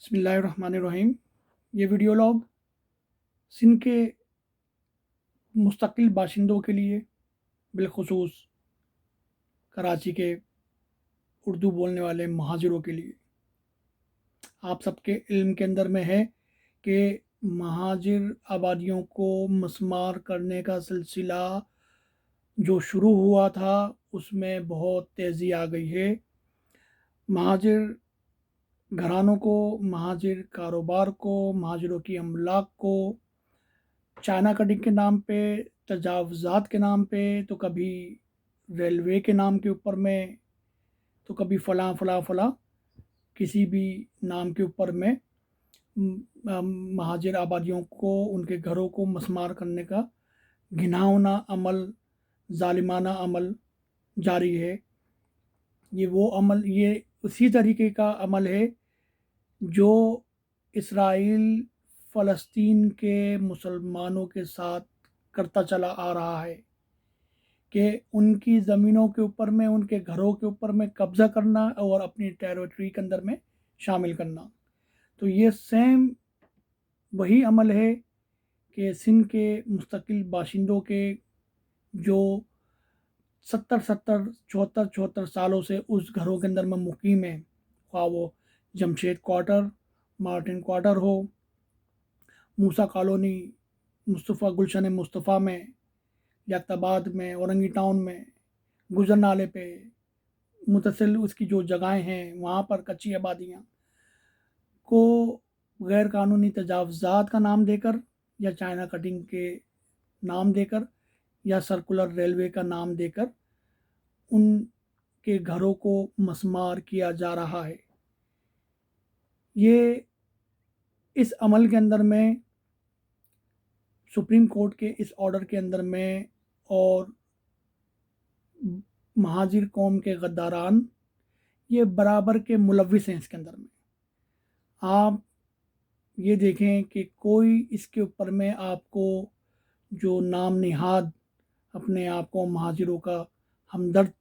बिस्मिल्लाहिर्रहमानिर्रहीम। ये video log Sindh के मुस्तकिल बाशिंदों के लिए, बिलखुसूस कराची के उर्दू बोलने वाले महाजिरों के लिए। आप सबके इल्म के अंदर में है कि महाजिर आबादियों को मस्मार करने का सिलसिला जो शुरू हुआ था उसमें बहुत तेज़ी आ गई है। महाजिर घरानों को, महाजिर कारोबार को, महाजिरों की अमलाक को चाइना कटिंग के नाम पे, तजावज़ात के नाम पे, तो कभी रेलवे के नाम के ऊपर में, तो कभी फ़लाँ फ़लाँ फ़लाँ किसी भी नाम के ऊपर में महाजिर आबादियों को, उनके घरों को मस्मार करने का घिनौना अमल, ज़ालिमाना अमल जारी है। ये उसी तरीके का अमल है जो इसराइल फ़लस्तीन के मुसलमानों के साथ करता चला आ रहा है कि उनकी ज़मीनों के ऊपर में, उनके घरों के ऊपर में कब्ज़ा करना और अपनी टेरिटरी के अंदर में शामिल करना। तो ये सेम वही अमल है कि सिंध के मुस्तकिल बाशिंदों के जो 74 सालों से उस घरों के अंदर में मुकीम है, ख्वाह वो जमशेद क्वार्टर, मार्टिन क्वार्टर हो, मूसा कॉलोनी, मुस्तफ़ा गुलशन मुस्तफ़ा में, याकताबाद में, औरंगी टाउन में, गुजर नाले पे मुतसिल उसकी जो जगहें हैं वहाँ पर कच्ची आबादियाँ को गैर कानूनी तजावज़ात का नाम देकर, या चाइना कटिंग के नाम देकर, या सर्कुलर रेलवे का नाम देकर उनके घरों को मस्मार किया जा रहा है। ये इस अमल के अंदर में, सुप्रीम कोर्ट के इस ऑर्डर के अंदर में, और महाजिर कौम के गद्दारान ये बराबर के मुलविस हैं इसके अंदर में। आप ये देखें कि कोई इसके ऊपर में आपको जो नाम निहाद अपने आप को महाजिरों का हमदर्द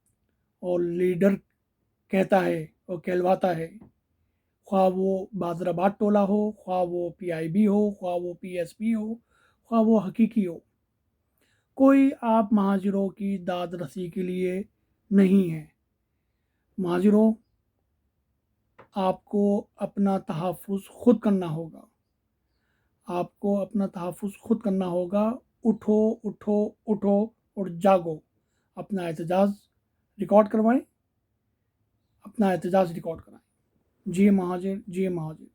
और लीडर कहता है और कहलवाता है, ख्वाह वो बादराबाद टोला हो, ख्वाह वो PIB हो, ख्वाह वो PSP हो, ख्वाह वो हकीकी हो, कोई आप महाजिरों की दाद रसी के लिए नहीं है। महाजिरों, आपको अपना तहफ़्फ़ुज़ ख़ुद करना होगा, आपको अपना तहफ़्फ़ुज़ ख़ुद करना होगा। उठो उठो उठो और जागो, अपना एहतजाज रिकॉर्ड करवाएं, अपना एहतजाज रिकॉर्ड कराएं। जिए महाजिर, जिए महाजिर।